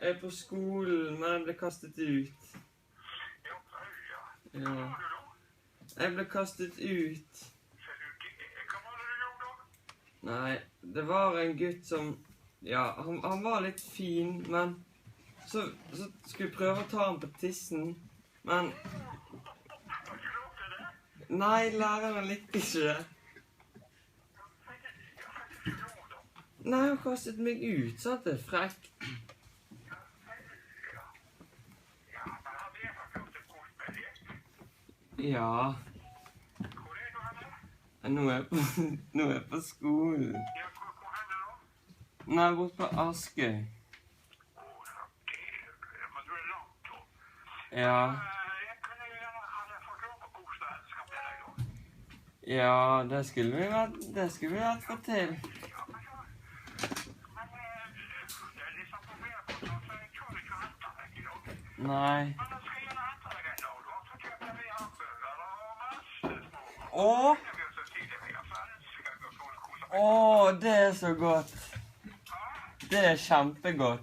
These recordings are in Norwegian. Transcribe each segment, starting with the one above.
Jeg er på skolen, men jeg ble kastet ut. Ja. Jeg ble kastet ut. Nei, det var en gutt som... Ja, han var litt fin, men... Så skulle jeg prøve å ta han på tissen, men... Nei, læreren likte ikke det. Nei, han kastet meg ut, så det er frekt. Ja. Nå er jeg på skolen. Nei, bort på Askøy. Ja. Ja, det skulle vi hatt fått til. Nei. Åh, det er så godt. Det er kjempegodt.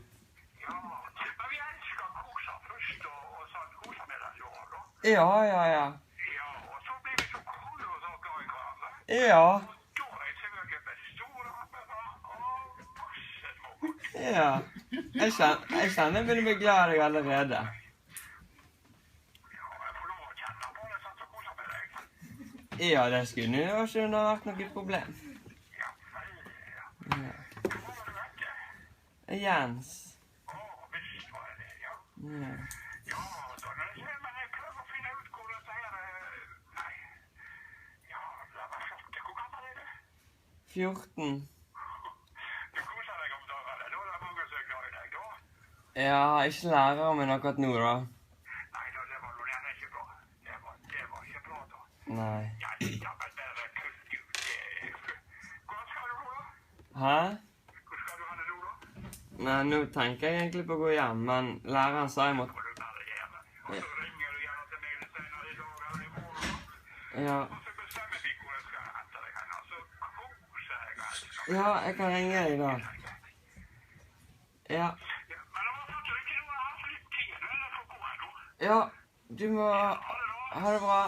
Ja. Ja. Jeg kjenner jeg begynner å bli glad i deg allerede. Ja, det skulle jo ikke vært noe problem. Ja. Jens. Ja. 14. Ja, ikke læreren min akkurat nå da. Nei, det var jo gjerne ikke bra. Det var ikke bra da. Nei. Ja, men bare kutt ut. Hvordan skal du nå da? Hæ? Hvordan skal du ha det nå da? Nei, nå tenker jeg egentlig på å gå hjem, men læreren sa jeg måtte... Det må du bare gjøre. Og så ringer du gjerne til meg litt senere i dag eller i morgen. Ja. Og så bestemmer vi hvor jeg skal hente deg henne. Så kose deg, elsker. Ja, jeg kan ringe deg da. Ja. Ja, du må ha det bra.